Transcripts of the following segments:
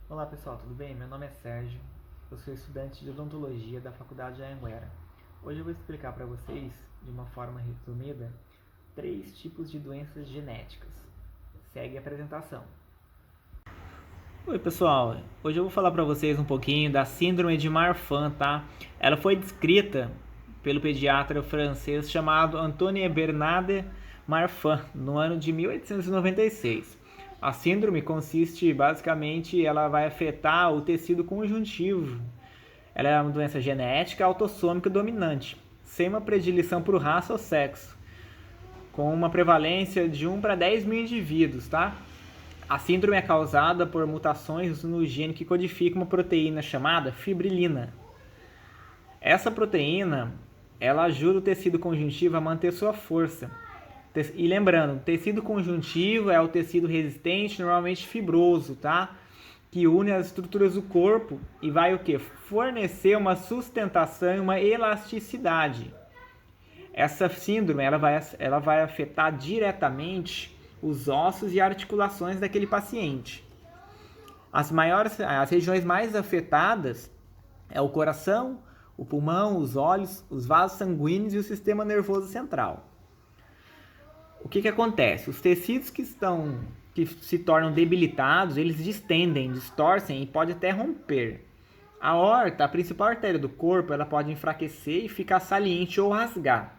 Olá pessoal, tudo bem? Meu nome é Sérgio, eu sou estudante de odontologia da Faculdade de Anhanguera. Hoje eu vou explicar para vocês, de uma forma resumida, 3 tipos de doenças genéticas. Segue a apresentação. Oi pessoal, hoje eu vou falar para vocês um pouquinho da síndrome de Marfan, tá? Ela foi descrita pelo pediatra francês chamado Antoine Bernard Marfan no ano de 1896. A síndrome consiste basicamente, ela vai afetar o tecido conjuntivo. Ela é uma doença genética autossômica dominante, sem uma predileção por raça ou sexo, com uma prevalência de 1 para 10 mil indivíduos, tá? A síndrome é causada por mutações no gene que codifica uma proteína chamada fibrilina. Essa proteína, ela ajuda o tecido conjuntivo a manter sua força. E lembrando, o tecido conjuntivo é o tecido resistente, normalmente fibroso, tá? Que une as estruturas do corpo e vai o quê? Fornecer uma sustentação e uma elasticidade. Essa síndrome, ela vai afetar diretamente os ossos e articulações daquele paciente. As regiões mais afetadas é o coração, o pulmão, os olhos, os vasos sanguíneos e o sistema nervoso central. O que acontece? Os tecidos que se tornam debilitados, eles distendem, distorcem e pode até romper. A aorta, a principal artéria do corpo, ela pode enfraquecer e ficar saliente ou rasgar.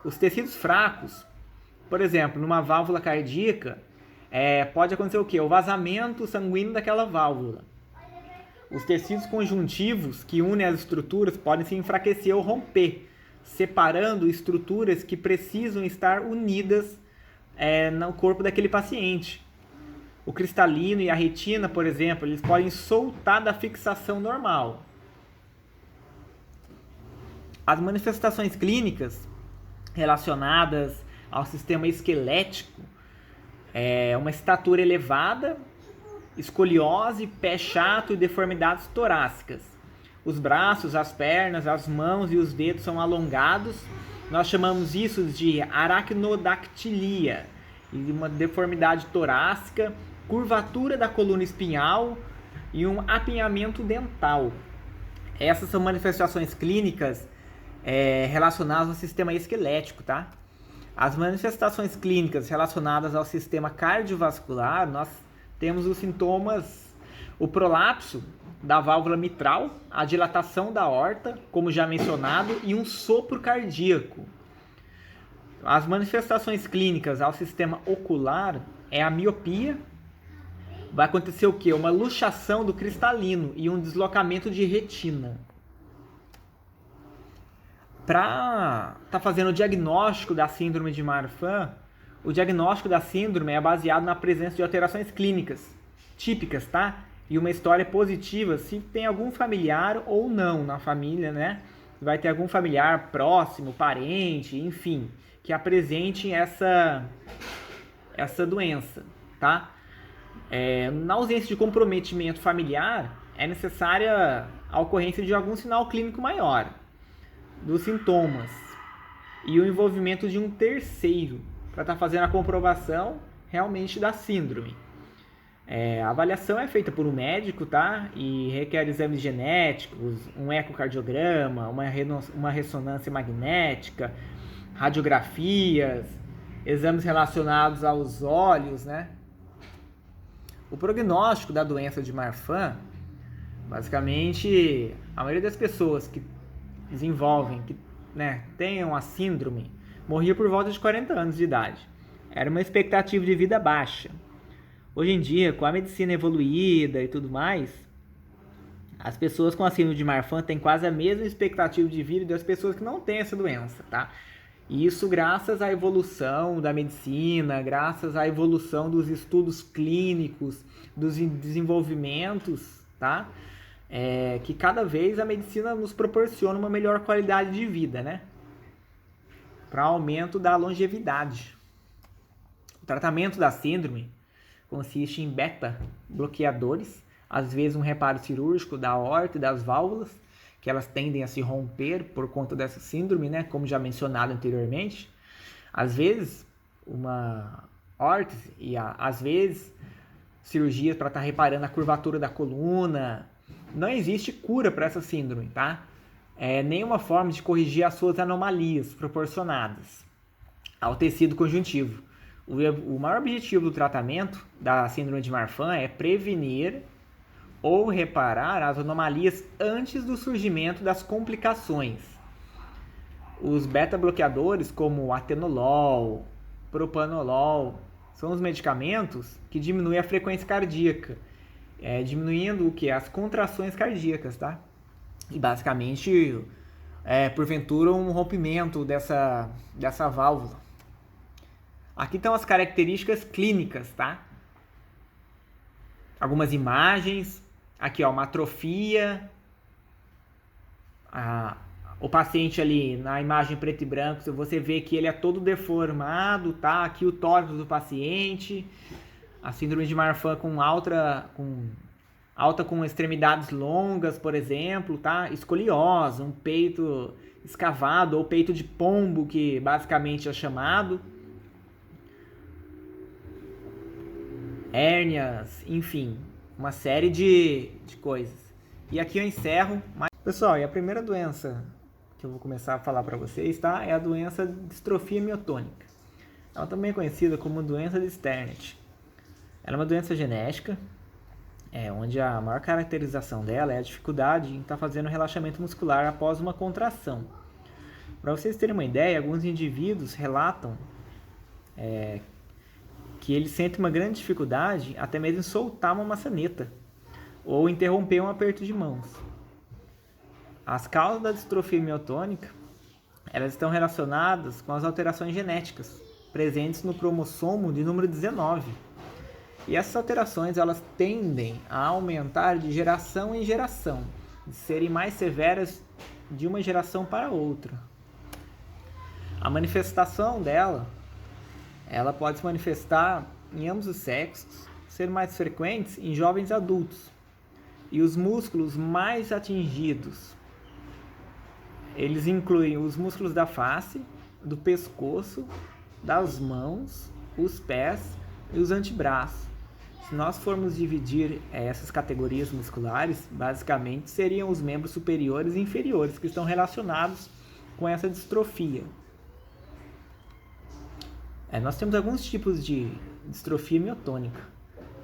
Os tecidos fracos, por exemplo, numa válvula cardíaca, pode acontecer o quê? O vazamento sanguíneo daquela válvula. Os tecidos conjuntivos que unem as estruturas podem se enfraquecer ou romper, separando estruturas que precisam estar unidas no corpo daquele paciente. O cristalino e a retina, por exemplo, eles podem soltar da fixação normal. As manifestações clínicas relacionadas ao sistema esquelético uma estatura elevada, escoliose, pé chato e deformidades torácicas. Os braços, as pernas, as mãos e os dedos são alongados. Nós chamamos isso de aracnodactilia. E uma deformidade torácica, curvatura da coluna espinhal e um apinhamento dental. Essas são manifestações clínicas relacionadas ao sistema esquelético, tá? As manifestações clínicas relacionadas ao sistema cardiovascular, nós temos os sintomas, o prolapso da válvula mitral, a dilatação da aorta, como já mencionado, e um sopro cardíaco. As manifestações clínicas ao sistema ocular é a miopia. Vai acontecer o quê? Uma luxação do cristalino e um deslocamento de retina. Para estar fazendo o diagnóstico da síndrome de Marfan, o diagnóstico da síndrome é baseado na presença de alterações clínicas típicas, tá? E uma história positiva se tem algum familiar ou não na família, né? Vai ter algum familiar próximo, parente, enfim, que apresente essa doença, tá? Na ausência de comprometimento familiar, é necessária a ocorrência de algum sinal clínico maior dos sintomas e o envolvimento de um terceiro para estar fazendo a comprovação realmente da síndrome. A avaliação é feita por um médico, tá? E requer exames genéticos, um ecocardiograma, uma ressonância magnética, radiografias, exames relacionados aos olhos, né? O prognóstico da doença de Marfan, basicamente, a maioria das pessoas que desenvolvem, que tenham a síndrome, morria por volta de 40 anos de idade. Era uma expectativa de vida baixa. Hoje em dia, com a medicina evoluída e tudo mais, as pessoas com a síndrome de Marfan têm quase a mesma expectativa de vida das pessoas que não têm essa doença, tá? E isso graças à evolução da medicina, graças à evolução dos estudos clínicos, dos desenvolvimentos, tá? Que cada vez a medicina nos proporciona uma melhor qualidade de vida, né? Para aumento da longevidade. O tratamento da síndrome consiste em beta-bloqueadores, às vezes um reparo cirúrgico da aorta e das válvulas, que elas tendem a se romper por conta dessa síndrome, né? Como já mencionado anteriormente. Às vezes, uma órtese e às vezes cirurgias para estar reparando a curvatura da coluna. Não existe cura para essa síndrome, tá? Nenhuma forma de corrigir as suas anomalias proporcionadas ao tecido conjuntivo. O maior objetivo do tratamento da síndrome de Marfan é prevenir ou reparar as anomalias antes do surgimento das complicações. Os beta-bloqueadores, como o atenolol, propanolol, são os medicamentos que diminuem a frequência cardíaca, diminuindo o que? As contrações cardíacas, tá? E basicamente, porventura, um rompimento dessa válvula. Aqui estão as características clínicas, tá? Algumas imagens. Aqui, ó, uma atrofia. O paciente ali na imagem preto e branco, você vê que ele é todo deformado, tá? Aqui o tórax do paciente. A síndrome de Marfan com extremidades longas, por exemplo, tá? Escoliose, um peito escavado ou peito de pombo, que basicamente é chamado. Hérnias, enfim, uma série de coisas. E aqui eu encerro. Pessoal, e a primeira doença que eu vou começar a falar para vocês, tá? É a doença de distrofia miotônica. Ela também é conhecida como doença de Sternert. Ela é uma doença genética, onde a maior caracterização dela é a dificuldade em estar fazendo relaxamento muscular após uma contração. Para vocês terem uma ideia, alguns indivíduos relatam que eles sentem uma grande dificuldade até mesmo em soltar uma maçaneta ou interromper um aperto de mãos. As causas da distrofia miotônica, elas estão relacionadas com as alterações genéticas presentes no cromossomo de número 19. E essas alterações, elas tendem a aumentar de geração em geração, de serem mais severas de uma geração para outra. A manifestação dela, ela pode se manifestar em ambos os sexos, ser mais frequentes em jovens adultos. E os músculos mais atingidos, eles incluem os músculos da face, do pescoço, das mãos, os pés e os antebraços. Se nós formos dividir essas categorias musculares, basicamente seriam os membros superiores e inferiores que estão relacionados com essa distrofia. Nós temos alguns tipos de distrofia miotônica.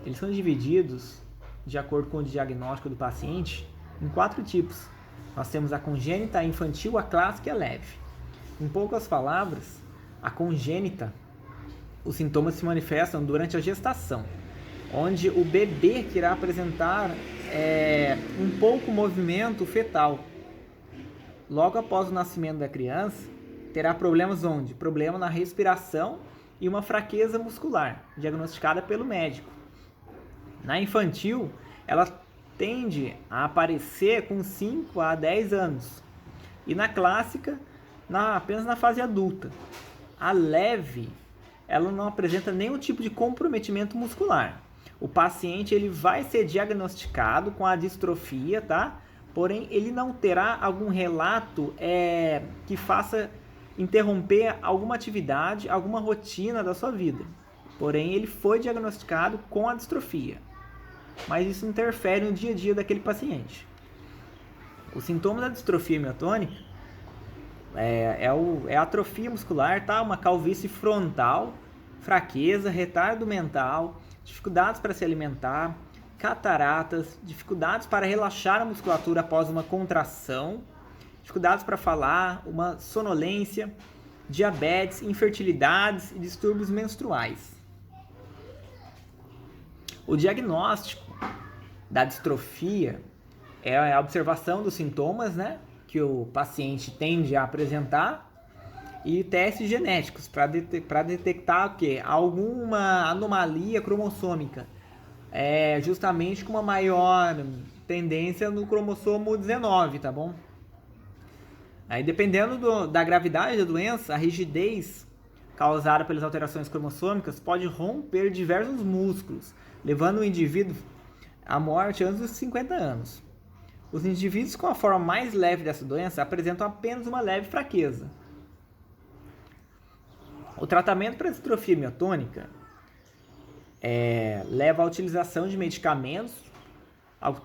Eles são divididos, de acordo com o diagnóstico do paciente, em 4 tipos. Nós temos a congênita, a infantil, a clássica e a leve. Em poucas palavras, a congênita, os sintomas se manifestam durante a gestação, onde o bebê que irá apresentar um pouco movimento fetal. Logo após o nascimento da criança, terá problemas onde? Problema na respiração e uma fraqueza muscular, diagnosticada pelo médico. Na infantil, ela tende a aparecer com 5 a 10 anos. E na clássica, apenas na fase adulta. A leve, ela não apresenta nenhum tipo de comprometimento muscular. O paciente ele vai ser diagnosticado com a distrofia, tá? Porém, ele não terá algum relato que faça interromper alguma atividade, alguma rotina da sua vida. Porém, ele foi diagnosticado com a distrofia. Mas isso interfere no dia a dia daquele paciente. Os sintomas da distrofia miotônica é a atrofia muscular, tá? Uma calvície frontal, fraqueza, retardo mental, dificuldades para se alimentar, cataratas, dificuldades para relaxar a musculatura após uma contração, dificuldades para falar, uma sonolência, diabetes, infertilidades e distúrbios menstruais. O diagnóstico da distrofia é a observação dos sintomas, né, que o paciente tende a apresentar e testes genéticos para detectar o quê? Alguma anomalia cromossômica, justamente com uma maior tendência no cromossomo 19, tá bom? Aí, dependendo da gravidade da doença, a rigidez causada pelas alterações cromossômicas pode romper diversos músculos, levando o indivíduo à morte antes dos 50 anos. Os indivíduos com a forma mais leve dessa doença apresentam apenas uma leve fraqueza. O tratamento para a distrofia miotônica leva à utilização de medicamentos.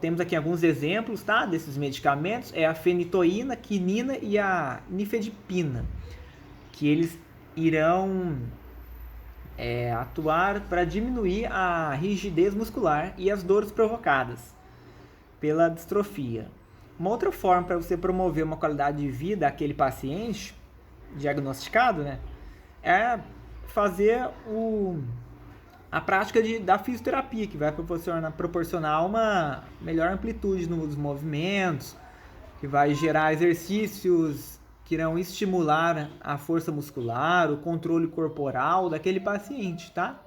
Temos aqui alguns exemplos, tá, desses medicamentos. É a fenitoína, quinina e a nifedipina, que eles irão atuar para diminuir a rigidez muscular e as dores provocadas pela distrofia. Uma outra forma para você promover uma qualidade de vida àquele paciente diagnosticado, né, é fazer a prática da fisioterapia, que vai proporcionar uma melhor amplitude nos movimentos, que vai gerar exercícios que irão estimular a força muscular, o controle corporal daquele paciente, tá?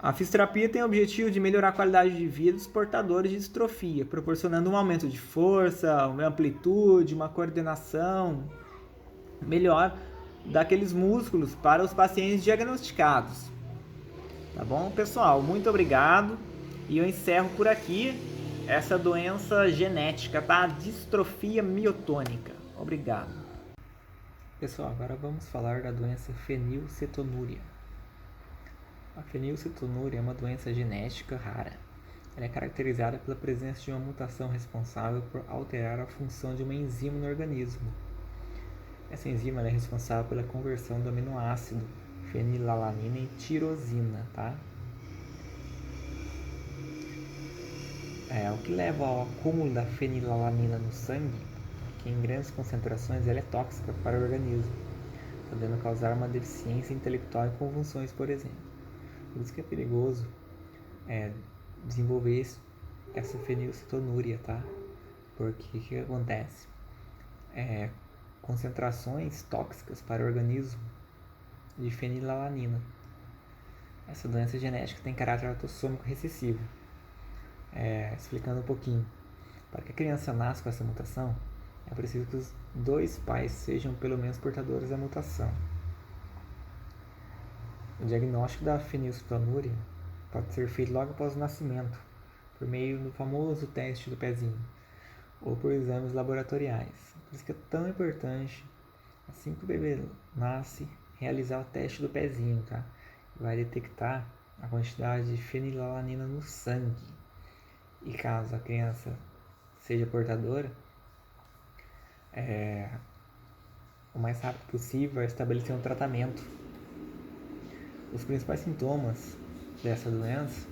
A fisioterapia tem o objetivo de melhorar a qualidade de vida dos portadores de distrofia, proporcionando um aumento de força, uma amplitude, uma coordenação melhor daqueles músculos para os pacientes diagnosticados. Tá bom, pessoal? Muito obrigado. E eu encerro por aqui essa doença genética, tá? Distrofia miotônica. Obrigado. Pessoal, agora vamos falar da doença fenilcetonúria. A fenilcetonúria é uma doença genética rara. Ela é caracterizada pela presença de uma mutação responsável por alterar a função de uma enzima no organismo. Essa enzima é responsável pela conversão do aminoácido fenilalanina em tirosina, tá? O que leva ao acúmulo da fenilalanina no sangue, que em grandes concentrações ela é tóxica para o organismo, podendo causar uma deficiência intelectual e convulsões, por exemplo. Por isso que é perigoso desenvolver essa fenilcetonúria, tá? Porque o que acontece? Concentrações tóxicas para o organismo de fenilalanina. Essa doença genética tem caráter autossômico recessivo. Explicando um pouquinho. Para que a criança nasça com essa mutação, é preciso que os dois pais sejam pelo menos portadores da mutação. O diagnóstico da fenilcetonúria pode ser feito logo após o nascimento, por meio do famoso teste do pezinho, ou por exames laboratoriais. Por isso que é tão importante, assim que o bebê nasce, realizar o teste do pezinho, tá? Vai detectar a quantidade de fenilalanina no sangue. E caso a criança seja portadora, o mais rápido possível vai estabelecer um tratamento. Os principais sintomas dessa doença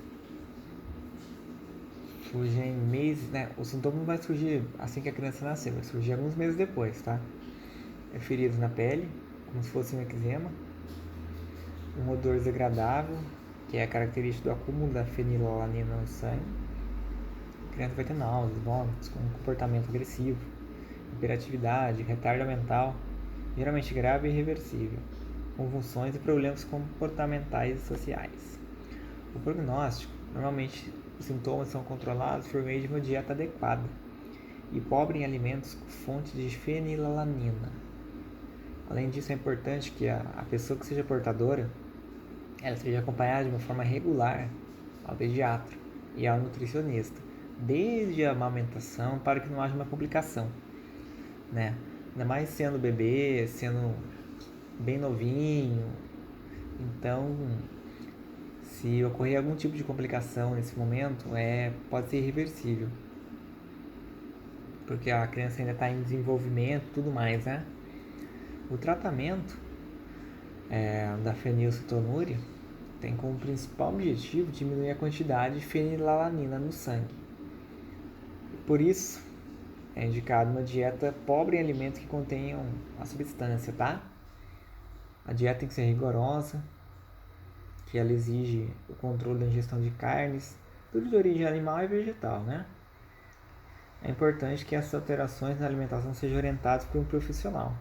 surgem em meses, né? O sintoma não vai surgir assim que a criança nascer, vai surgir alguns meses depois, tá? Feridas na pele, como se fosse um eczema, um odor desagradável, que é característico do acúmulo da fenilalanina no sangue. A criança vai ter náuseas, vômitos, com um comportamento agressivo, hiperatividade, retardo mental, geralmente grave e irreversível, convulsões e problemas comportamentais e sociais. O prognóstico, normalmente os sintomas são controlados por meio de uma dieta adequada e pobre em alimentos com fonte de fenilalanina. Além disso, é importante que a pessoa que seja portadora ela seja acompanhada de uma forma regular ao pediatra e ao nutricionista, desde a amamentação, para que não haja uma complicação, né? Ainda mais sendo bebê, sendo bem novinho. Então, se ocorrer algum tipo de complicação nesse momento, pode ser irreversível, porque a criança ainda está em desenvolvimento e tudo mais, né? O tratamento da fenilcetonúria tem como principal objetivo diminuir a quantidade de fenilalanina no sangue. Por isso, é indicada uma dieta pobre em alimentos que contenham a substância, tá? A dieta tem que ser rigorosa, que ela exige o controle da ingestão de carnes, tudo de origem animal e vegetal, né? É importante que essas alterações na alimentação sejam orientadas por um profissional.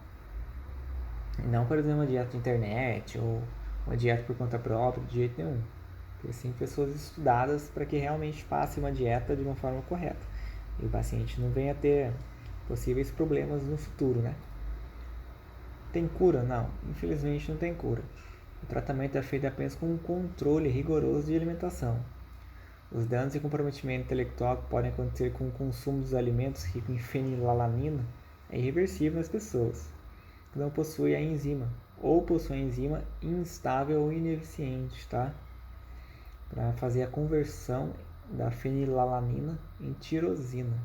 E não, por exemplo, uma dieta de internet ou uma dieta por conta própria, de jeito nenhum. Porque sim, pessoas estudadas para que realmente façam uma dieta de uma forma correta. E o paciente não venha a ter possíveis problemas no futuro, né? Tem cura? Não. Infelizmente não tem cura. O tratamento é feito apenas com um controle rigoroso de alimentação. Os danos e comprometimento intelectual que podem acontecer com o consumo dos alimentos ricos em fenilalanina é irreversível nas pessoas não possui a enzima, ou possui a enzima instável ou ineficiente, tá? para fazer a conversão da fenilalanina em tirosina.